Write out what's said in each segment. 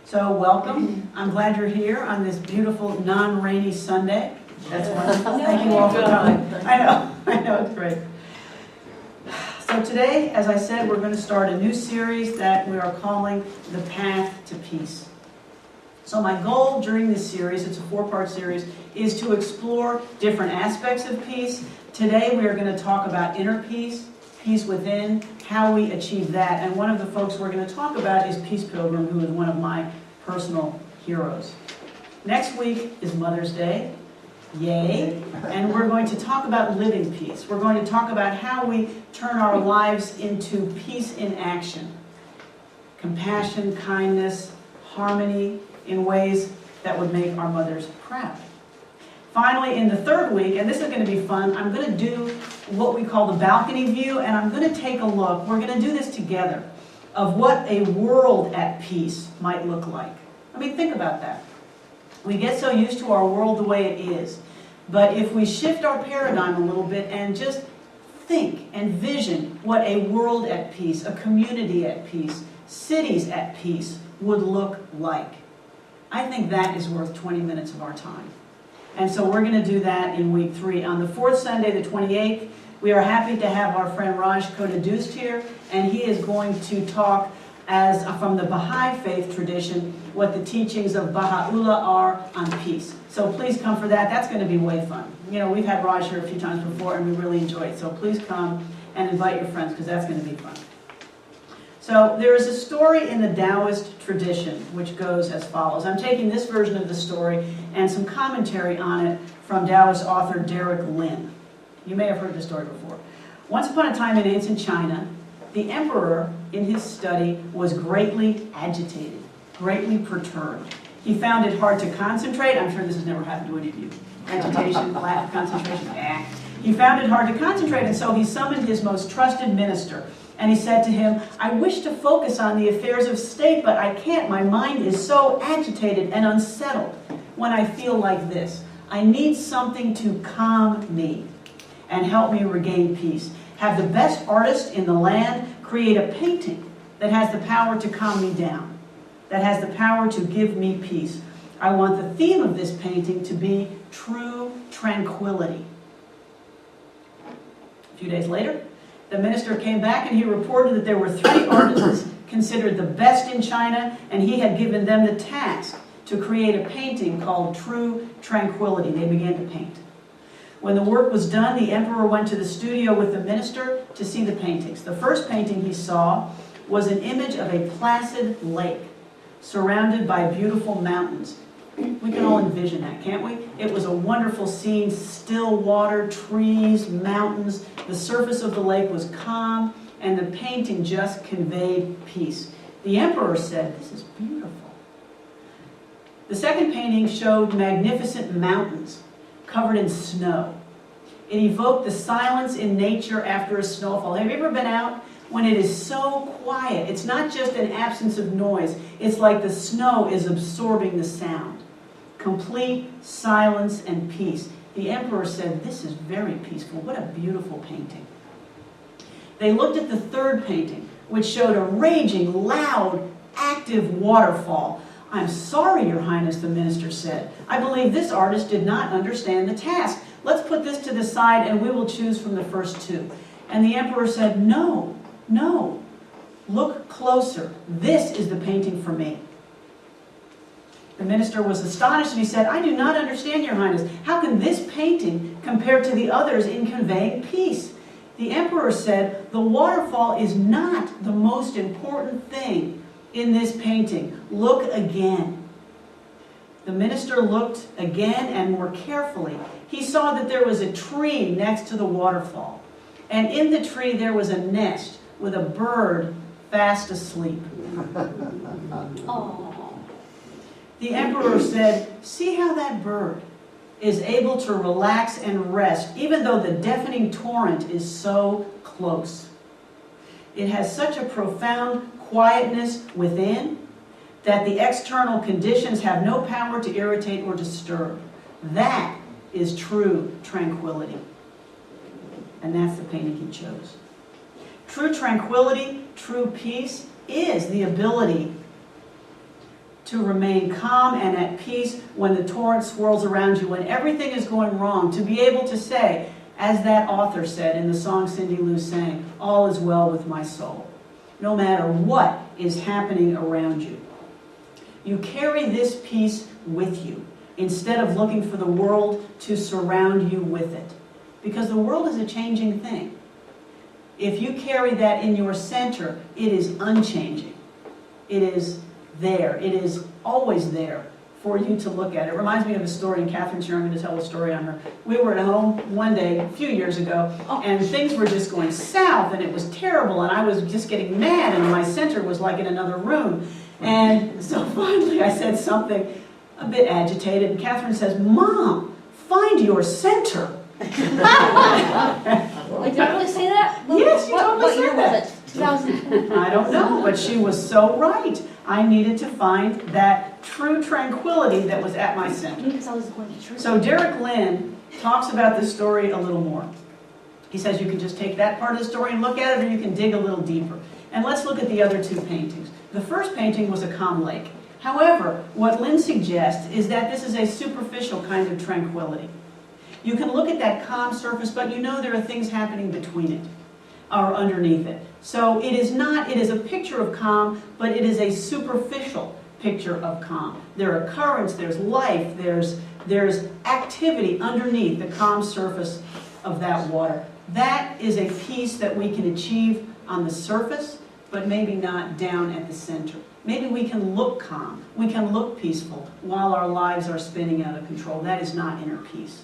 So welcome. I'm glad you're here on this beautiful non-rainy Sunday. That's wonderful. Thank you all for coming. I know, it's great. So today, as I said, we're going to start a new series that we are calling The Path to Peace. So my goal during this series, it's a 4-part series, is to explore different aspects of peace. Today we are going to talk about inner peace, peace within, how we achieve that. And one of the folks we're going to talk about is Peace Pilgrim, who is one of my personal heroes. Next week is Mother's Day. Yay. And we're going to talk about living peace. We're going to talk about how we turn our lives into peace in action. Compassion, kindness, harmony in ways that would make our mothers proud. Finally, in the 3rd week, and this is going to be fun, I'm going to do what we call the balcony view, and I'm going to take a look, we're going to do this together, of what a world at peace might look like. I mean, think about that. We get so used to our world the way it is, but if we shift our paradigm a little bit and just think and vision what a world at peace, a community at peace, cities at peace would look like, I think that is worth 20 minutes of our time. And so we're going to do that in week 3. On the 4th Sunday, the 28th, we are happy to have our friend Raj Kodadust here, and he is going to talk as from the Baha'i faith tradition what the teachings of Baha'u'llah are on peace. So please come for that. That's going to be way fun. You know, we've had Raj here a few times before, and we really enjoy it. So please come and invite your friends, because that's going to be fun. So there is a story in the Taoist tradition which goes as follows. I'm taking this version of the story and some commentary on it from Taoist author Derek Lin. You may have heard this story before. Once upon a time in ancient China, the emperor in his study was greatly agitated, greatly perturbed. He found it hard to concentrate. I'm sure this has never happened to any of you. Agitation, lack of concentration. He found it hard to concentrate, and so he summoned his most trusted minister. And he said to him, I wish to focus on the affairs of state, but I can't. My mind is so agitated and unsettled when I feel like this. I need something to calm me and help me regain peace. Have the best artist in the land create a painting that has the power to calm me down, that has the power to give me peace. I want the theme of this painting to be true tranquility. A few days later, the minister came back and he reported that there were 3 artists considered the best in China, and he had given them the task to create a painting called True Tranquility. They began to paint. When the work was done, the emperor went to the studio with the minister to see the paintings. The first painting he saw was an image of a placid lake surrounded by beautiful mountains. We can all envision that, can't we? It was a wonderful scene, still water, trees, mountains. The surface of the lake was calm, and the painting just conveyed peace. The emperor said, this is beautiful. The second painting showed magnificent mountains covered in snow. It evoked the silence in nature after a snowfall. Have you ever been out when it is so quiet? It's not just an absence of noise. It's like the snow is absorbing the sound. Complete silence and peace. The emperor said, this is very peaceful. What a beautiful painting. They looked at the third painting, which showed a raging, loud, active waterfall. I'm sorry, Your Highness, the minister said. I believe this artist did not understand the task. Let's put this to the side and we will choose from the first 2. And the emperor said, no, no. Look closer. This is the painting for me. The minister was astonished and he said, I do not understand, Your Highness. How can this painting compare to the others in conveying peace? The emperor said, the waterfall is not the most important thing in this painting. Look again. The minister looked again and more carefully. He saw that there was a tree next to the waterfall. And in the tree there was a nest with a bird fast asleep. Oh. The emperor said, see how that bird is able to relax and rest, even though the deafening torrent is so close. It has such a profound quietness within that the external conditions have no power to irritate or disturb. That is true tranquility. And that's the painting he chose. True tranquility, true peace is the ability to remain calm and at peace when the torrent swirls around you, when everything is going wrong, to be able to say, as that author said in the song Cindy Lou sang, all is well with my soul, no matter what is happening around you. You carry this peace with you instead of looking for the world to surround you with it, because the world is a changing thing. If you carry that in your center, it is unchanging. It is there. It is always there for you to look at. It reminds me of a story, and Catherine's here, I'm going to tell a story on her. We were at home one day, a few years ago, and things were just going south, and it was terrible, and I was just getting mad, and my center was like in another room. And so finally I said something a bit agitated, and Catherine says, "Mom, find your center." Like, did I really say that? Yes, you totally What year said that. was it? 2000? I don't know, but she was so right. I needed to find that true tranquility that was at my center. Because I was going to church. So Derek Lynn talks about this story a little more. He says you can just take that part of the story and look at it, or you can dig a little deeper. And let's look at the other two paintings. The first painting was a calm lake. However, what Lynn suggests is that this is a superficial kind of tranquility. You can look at that calm surface, but you know there are things happening between it, or underneath it. So it is a picture of calm, but it is a superficial picture of calm. There are currents, there's life, there's activity underneath the calm surface of that water. That is a peace that we can achieve on the surface, but maybe not down at the center. Maybe we can look calm, we can look peaceful while our lives are spinning out of control. That is not inner peace.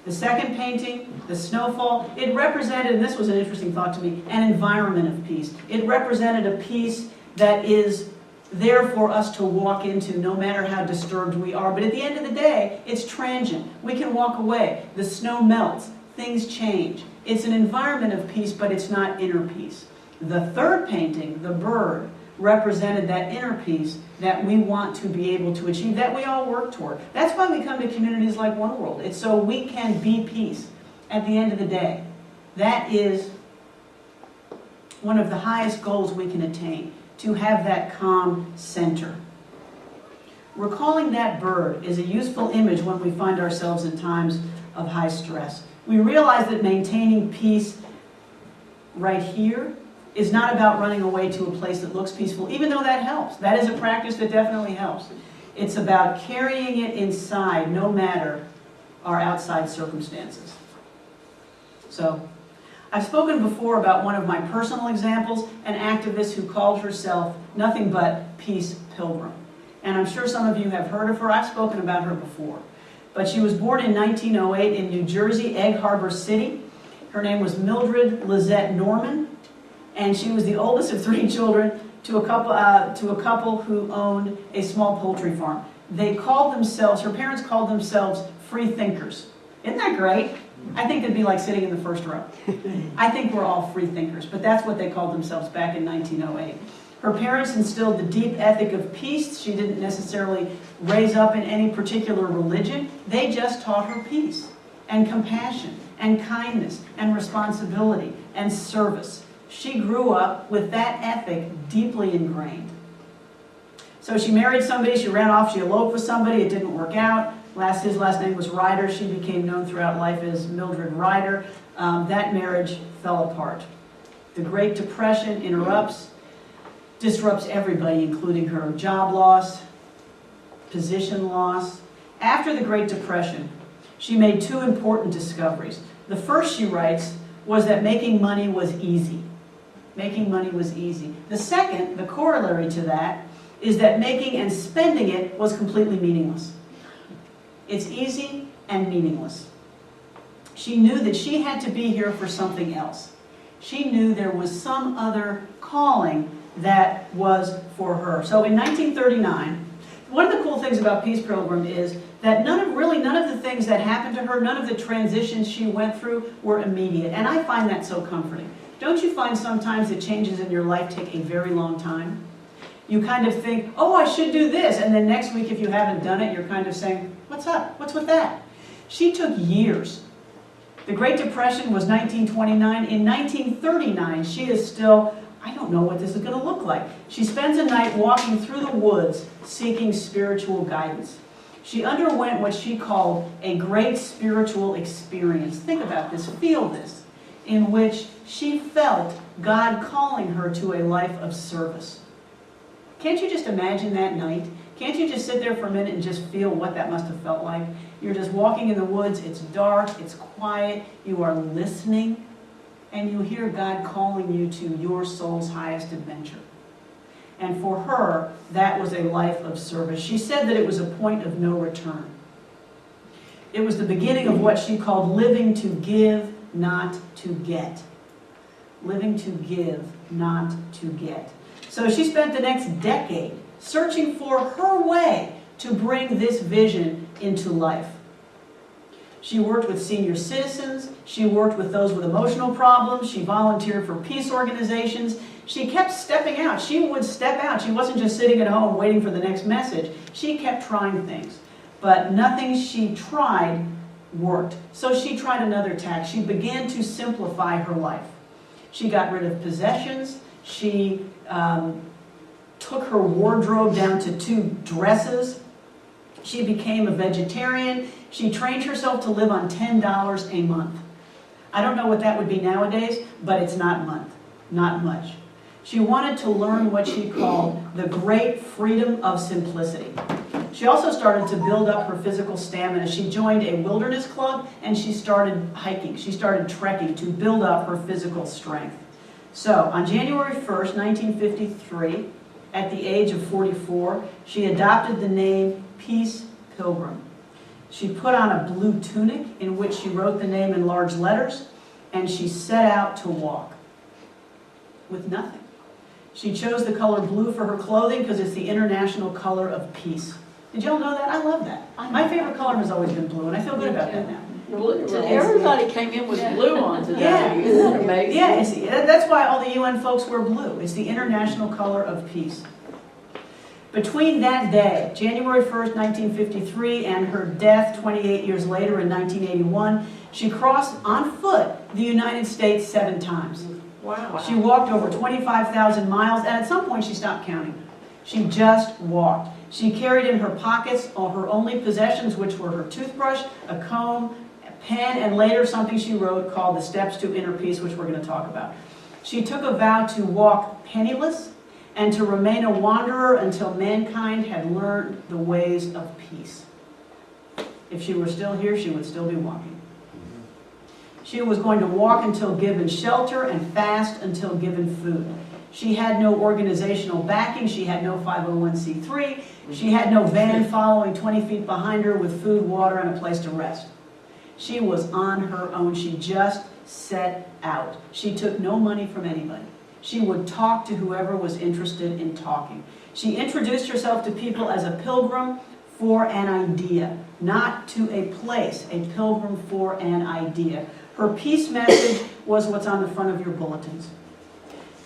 The second painting, the Snowfall, it represented, and this was an interesting thought to me, an environment of peace. It represented a peace that is there for us to walk into no matter how disturbed we are. But at the end of the day, it's transient. We can walk away. The snow melts. Things change. It's an environment of peace, but it's not inner peace. The third painting, the bird, represented that inner peace that we want to be able to achieve, that we all work toward. That's why we come to communities like One World. It's so we can be peace at the end of the day. That is one of the highest goals we can attain, to have that calm center. Recalling that bird is a useful image when we find ourselves in times of high stress. We realize that maintaining peace right here is not about running away to a place that looks peaceful, even though that helps. That is a practice that definitely helps. It's about carrying it inside no matter our outside circumstances. So, I've spoken before about one of my personal examples, an activist who called herself nothing but Peace Pilgrim. And I'm sure some of you have heard of her. I've spoken about her before. But she was born in 1908 in New Jersey, Egg Harbor City. Her name was Mildred Lizette Norman. And she was the oldest of 3 children to a couple who owned a small poultry farm. They called themselves, her parents called themselves free thinkers. Isn't that great? I think it'd be like sitting in the first row. I think we're all free thinkers, but that's what they called themselves back in 1908. Her parents instilled the deep ethic of peace. She didn't necessarily raise up in any particular religion. They just taught her peace and compassion and kindness and responsibility and service. She grew up with that ethic deeply ingrained. So she married somebody, she ran off, she eloped with somebody, it didn't work out. His last name was Ryder. She became known throughout life as Mildred Ryder. That marriage fell apart. The Great Depression disrupts everybody, including her. Job loss, position loss. After the Great Depression, she made 2 important discoveries. The first, she writes, was that making money was easy. Making money was easy. The second, the corollary to that, is that making and spending it was completely meaningless. It's easy and meaningless. She knew that she had to be here for something else. She knew there was some other calling that was for her. So in 1939, one of the cool things about Peace Pilgrim is that none of the things that happened to her, none of the transitions she went through were immediate. And I find that so comforting. Don't you find sometimes that changes in your life take a very long time? You kind of think, oh, I should do this. And then next week, if you haven't done it, you're kind of saying, what's up? What's with that? She took years. The Great Depression was 1929. In 1939, she is still, I don't know what this is going to look like. She spends a night walking through the woods seeking spiritual guidance. She underwent what she called a great spiritual experience. Think about this, feel this, in which she felt God calling her to a life of service. Can't you just imagine that night? Can't you just sit there for a minute and just feel what that must have felt like? You're just walking in the woods, it's dark, it's quiet, you are listening, and you hear God calling you to your soul's highest adventure. And for her, that was a life of service. She said that it was a point of no return. It was the beginning of what she called living to give, not to get. Living to give, not to get. So she spent the next decade searching for her way to bring this vision into life. She worked with senior citizens, she worked with those with emotional problems, she volunteered for peace organizations. She kept stepping out. She would step out. She wasn't just sitting at home waiting for the next message. She kept trying things. But nothing she tried worked. So she tried another tack. She began to simplify her life. She got rid of possessions. She took her wardrobe down to 2 dresses. She became a vegetarian. She trained herself to live on $10 a month. I don't know what that would be nowadays, but it's not much. She wanted to learn what she called the great freedom of simplicity. She also started to build up her physical stamina. She joined a wilderness club and she started hiking. She started trekking to build up her physical strength. So on January 1st, 1953, at the age of 44, she adopted the name Peace Pilgrim. She put on a blue tunic in which she wrote the name in large letters, and she set out to walk with nothing. She chose the color blue for her clothing because it's the international color of peace. Did y'all know that? I love that. My favorite color has always been blue, and I feel good about that now. Everybody came in with blue on today. Yeah. Isn't that amazing? Yeah, that's why all the UN folks wear blue. It's the international color of peace. Between that day, January 1st, 1953, and her death 28 years later in 1981, she crossed on foot the United States 7 times. Wow. She walked over 25,000 miles, and at some point she stopped counting. She just walked. She carried in her pockets all her only possessions, which were her toothbrush, a comb, a pen, and later something she wrote called The Steps to Inner Peace, which we're going to talk about. She took a vow to walk penniless and to remain a wanderer until mankind had learned the ways of peace. If she were still here, she would still be walking. She was going to walk until given shelter and fast until given food. She had no organizational backing. She had no 501c3. She had no van following 20 feet behind her with food, water, and a place to rest. She was on her own. She just set out. She took no money from anybody. She would talk to whoever was interested in talking. She introduced herself to people as a pilgrim for an idea, not to a place, a pilgrim for an idea. Her peace message was what's on the front of your bulletins.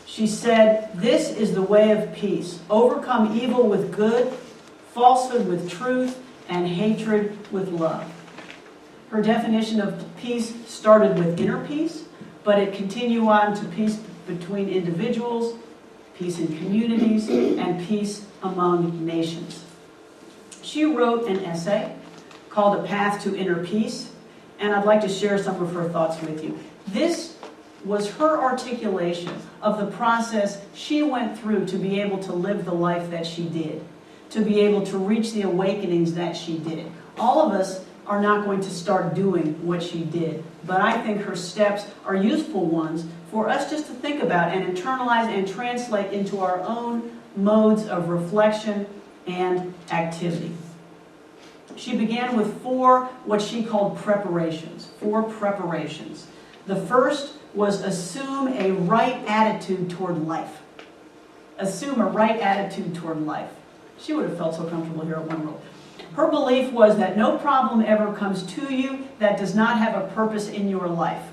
She said, "This is the way of peace. Overcome evil with good, falsehood with truth, and hatred with love." Her definition of peace started with inner peace, but it continued on to peace between individuals, peace in communities, and peace among nations. She wrote an essay called A Path to Inner Peace, and I'd like to share some of her thoughts with you. This was her articulation of the process she went through to be able to live the life that she did, to be able to reach the awakenings that she did. All of us are not going to start doing what she did, but I think her steps are useful ones for us just to think about and internalize and translate into our own modes of reflection and activity. She began with 4 what she called preparations, 4 preparations. The first was assume a right attitude toward life. Assume a right attitude toward life. She would have felt so comfortable here at One World. Her belief was that no problem ever comes to you that does not have a purpose in your life.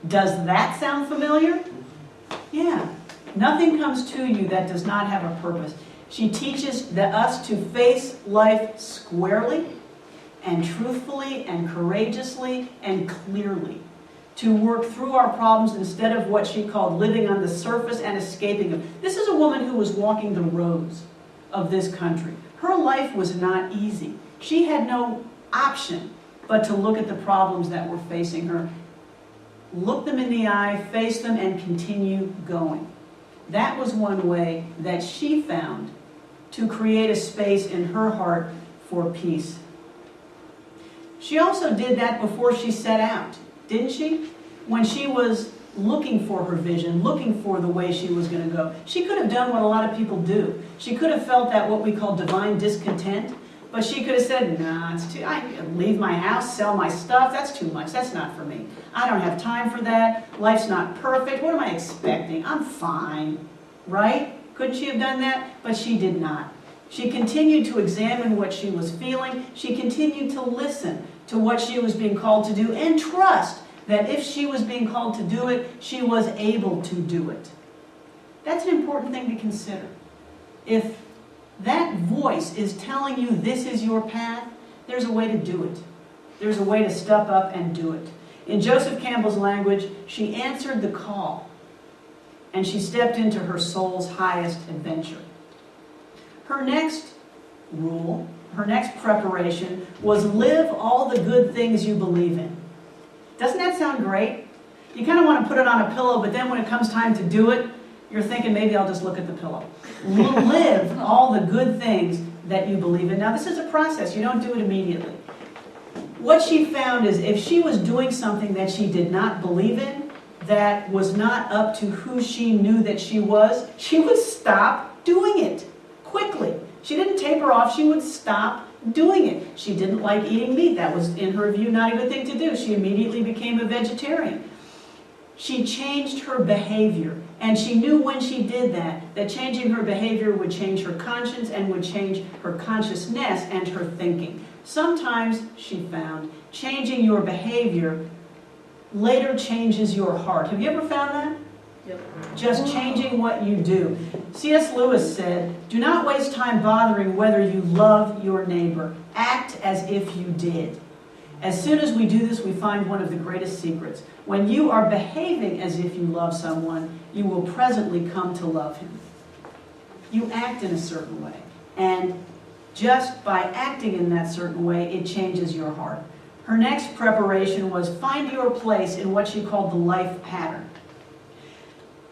Does that sound familiar? Yeah. Nothing comes to you that does not have a purpose. She teaches us to face life squarely and truthfully and courageously and clearly. to work through our problems instead of what she called living on the surface and escaping them. This is a woman who was walking the roads of this country. Her life was not easy. She had no option but to look at the problems that were facing her, look them in the eye, face them, and continue going. That was one way that she found to create a space in her heart for peace. She also did that before she set out, didn't she? When she was looking for her vision, looking for the way she was going to go. She could have done what a lot of people do. She could have felt that what we call divine discontent, but she could have said, nah, it's too, I leave my house, sell my stuff, that's too much, that's not for me. I don't have time for that, life's not perfect, what am I expecting? I'm fine, right? Couldn't she have done that? But she did not. She continued to examine what she was feeling. She continued to listen to what she was being called to do and trust that if she was being called to do it, she was able to do it. That's an important thing to consider. If that voice is telling you this is your path, there's a way to do it. There's a way to step up and do it. In Joseph Campbell's language, she answered the call and she stepped into her soul's highest adventure. Her next rule, her next preparation was live all the good things you believe in. Doesn't that sound great? You kind of want to put it on a pillow, but then when it comes time to do it, you're thinking, maybe I'll just look at the pillow. Live all the good things that you believe in. Now, this is a process. You don't do it immediately. What she found is if she was doing something that she did not believe in, that was not up to who she knew that she would stop doing it quickly. She didn't taper off. She would stop doing it. She didn't like eating meat. That was, in her view, not a good thing to do. She immediately became a vegetarian. She changed her behavior, and she knew when she did that changing her behavior would change her conscience and would change her consciousness and her thinking. Sometimes, she found, changing your behavior later changes your heart. Have you ever found that? Yep. Just changing what you do. C.S. Lewis said, do not waste time bothering whether you love your neighbor. Act as if you did. As soon as we do this, we find one of the greatest secrets. When you are behaving as if you love someone, you will presently come to love him. You act in a certain way. And just by acting in that certain way, it changes your heart. Her next preparation was find your place in what she called the life pattern.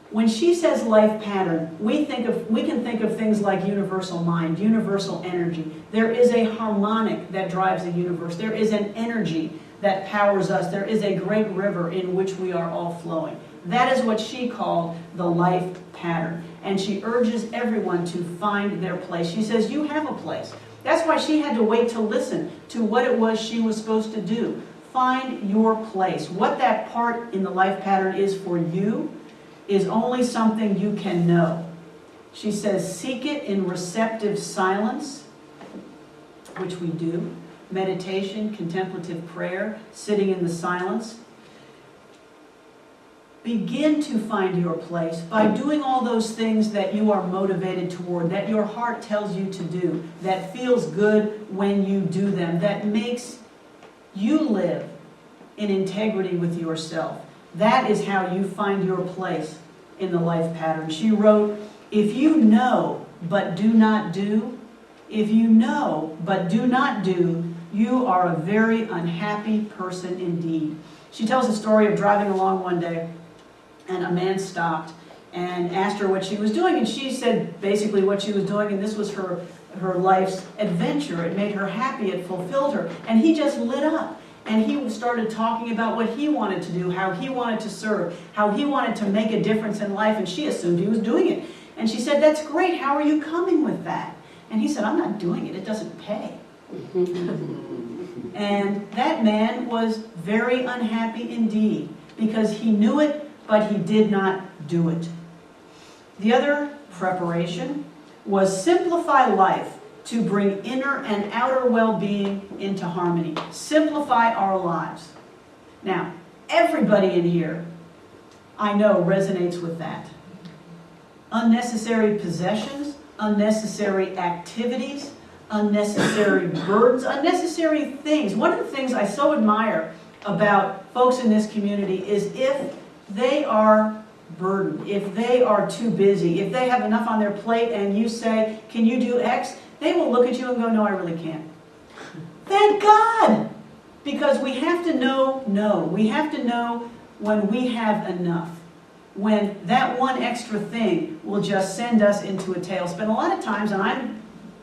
When she says life pattern, we can think of things like universal mind, universal energy. There is a harmonic that drives the universe. There is an energy that powers us. There is a great river in which we are all flowing. That is what she called the life pattern. And she urges everyone to find their place. She says, you have a place. That's why she had to wait to listen to what it was she was supposed to do. Find your place. What that part in the life pattern is for you is only something you can know. She says, seek it in receptive silence, which we do. Meditation, contemplative prayer, sitting in the silence. Begin to find your place by doing all those things that you are motivated toward, that your heart tells you to do, that feels good when you do them, that makes you live in integrity with yourself. That is how you find your place in the life pattern. She wrote, if you know but do not do, if you know but do not do, you are a very unhappy person indeed. She tells the story of driving along one day, and a man stopped and asked her what she was doing, and she said basically what she was doing, and this was her life's adventure. It made her happy, it fulfilled her, and he just lit up. And he started talking about what he wanted to do, how he wanted to serve, how he wanted to make a difference in life, and she assumed he was doing it. And she said, that's great, how are you coming with that? And he said, I'm not doing it, it doesn't pay. And that man was very unhappy indeed, because he knew it, but he did not do it. The other preparation was simplify life to bring inner and outer well-being into harmony. Simplify our lives. Now, everybody in here, I know, resonates with that. Unnecessary possessions, unnecessary activities, unnecessary burdens, unnecessary things. One of the things I so admire about folks in this community is if they are burdened, if they are too busy, if they have enough on their plate and you say, can you do X? They will look at you and go, no, I really can't. Thank God! Because we have to know no. We have to know when we have enough. When that one extra thing will just send us into a tailspin. A lot of times, and I'm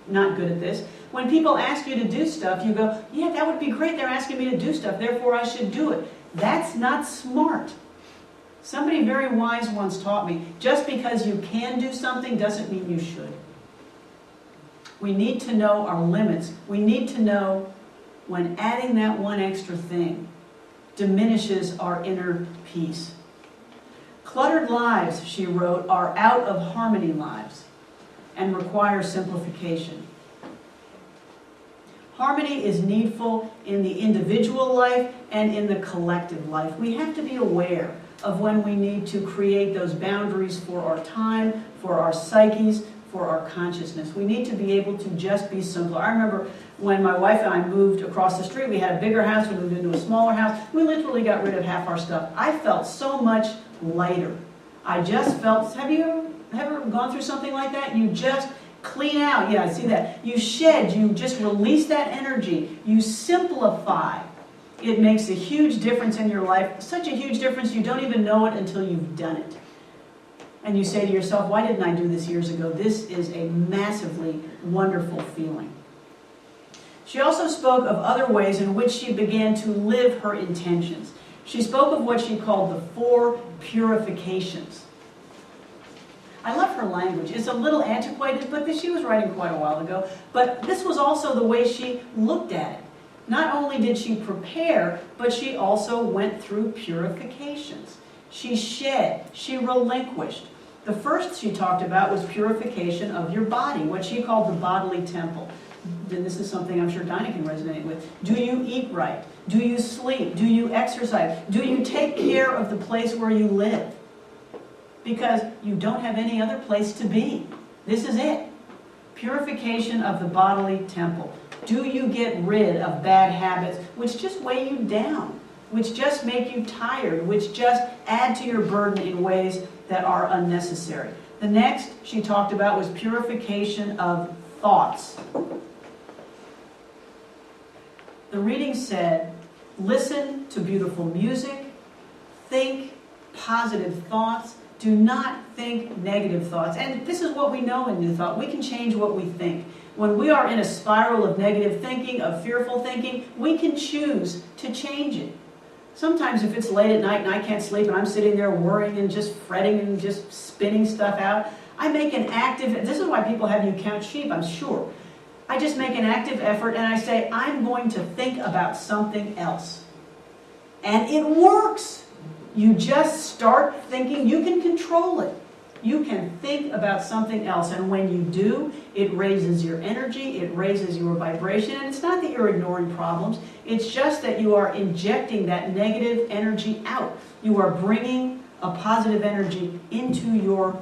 not good at this, when people ask you to do stuff, you go, yeah, that would be great, they're asking me to do stuff, therefore I should do it. That's not smart. Somebody very wise once taught me, just because you can do something doesn't mean you should. We need to know our limits. We need to know when adding that one extra thing diminishes our inner peace. Cluttered lives, she wrote, are out of harmony lives and require simplification. Harmony is needful in the individual life and in the collective life. We have to be aware of when we need to create those boundaries for our time, for our psyches, for our consciousness. We need to be able to just be simpler. I remember when my wife and I moved across the street, we had a bigger house, we moved into a smaller house, we literally got rid of half our stuff. I felt so much lighter. I just felt, have you ever gone through something like that? You just clean out, yeah, I see that. You shed, you just release that energy, you simplify. It makes a huge difference in your life, such a huge difference you don't even know it until you've done it. And you say to yourself, why didn't I do this years ago? This is a massively wonderful feeling. She also spoke of other ways in which she began to live her intentions. She spoke of what she called the 4 purifications. I love her language. It's a little antiquated, but she was writing quite a while ago. But this was also the way she looked at it. Not only did she prepare, but she also went through purifications. She shed, she relinquished. The first she talked about was purification of your body, what she called the bodily temple. And this is something I'm sure Dinah can resonate with. Do you eat right? Do you sleep? Do you exercise? Do you take care of the place where you live? Because you don't have any other place to be. This is it. Purification of the bodily temple. Do you get rid of bad habits which just weigh you down, which just make you tired, which just add to your burden in ways that are unnecessary? The next she talked about was purification of thoughts. The reading said, listen to beautiful music, think positive thoughts, do not think negative thoughts. And this is what we know in New Thought. We can change what we think. When we are in a spiral of negative thinking, of fearful thinking, we can choose to change it. Sometimes if it's late at night and I can't sleep and I'm sitting there worrying and just fretting and just spinning stuff out, I make an active, this is why people have you count sheep, I'm sure. I just make an active effort and I say, I'm going to think about something else. And it works. You just start thinking, you can control it. You can think about something else, and when you do, it raises your energy, it raises your vibration, and it's not that you're ignoring problems, it's just that you are injecting that negative energy out. You are bringing a positive energy into your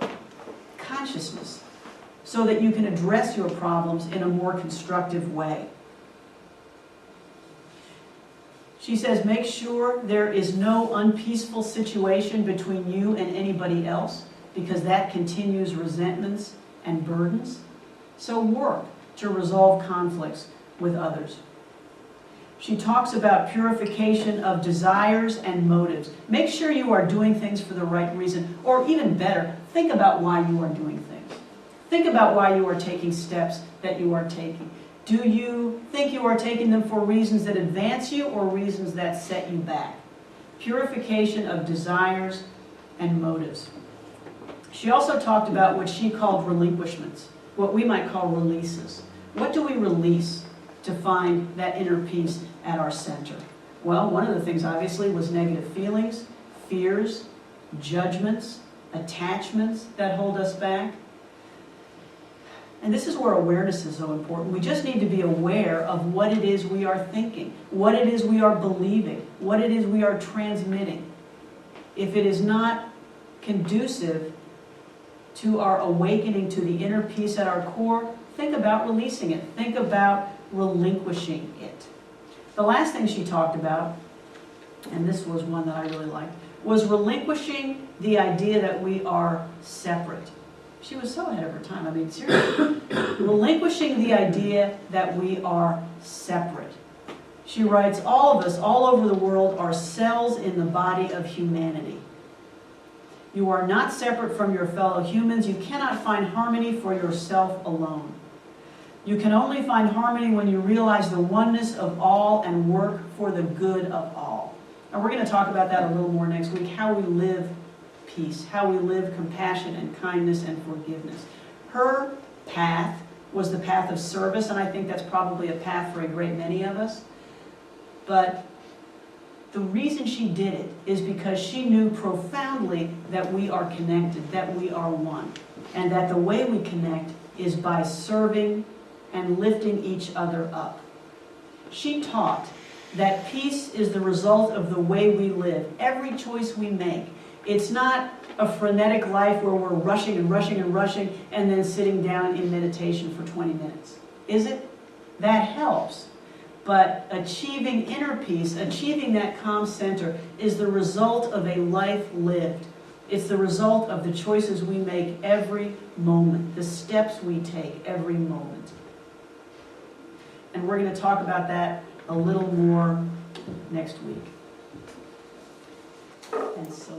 consciousness so that you can address your problems in a more constructive way. She says, make sure there is no unpeaceful situation between you and anybody else, because that continues resentments and burdens. So work to resolve conflicts with others. She talks about purification of desires and motives. Make sure you are doing things for the right reason, or even better, think about why you are doing things. Think about why you are taking steps that you are taking. Do you think you are taking them for reasons that advance you or reasons that set you back? Purification of desires and motives. She also talked about what she called relinquishments, what we might call releases. What do we release to find that inner peace at our center? Well, one of the things obviously was negative feelings, fears, judgments, attachments that hold us back. And this is where awareness is so important. We just need to be aware of what it is we are thinking, what it is we are believing, what it is we are transmitting. If it is not conducive to our awakening to the inner peace at our core, think about releasing it. Think about relinquishing it. The last thing she talked about and this was one that I really liked, was relinquishing the idea that we are separate. She was so ahead of her time. I mean, seriously. Relinquishing the idea that we are separate. She writes, all of us, all over the world, are cells in the body of humanity. You are not separate from your fellow humans. You cannot find harmony for yourself alone. You can only find harmony when you realize the oneness of all and work for the good of all. And we're going to talk about that a little more next week, how we live peace, how we live compassion and kindness and forgiveness. Her path was the path of service, and I think that's probably a path for a great many of us. But the reason she did it is because she knew profoundly that we are connected, that we are one, and that the way we connect is by serving and lifting each other up. She taught that peace is the result of the way we live, every choice we make. It's not a frenetic life where we're rushing and rushing and rushing and then sitting down in meditation for 20 minutes. Is it? That helps. But achieving inner peace, achieving that calm center, is the result of a life lived. It's the result of the choices we make every moment, the steps we take every moment. And we're going to talk about that a little more next week. And so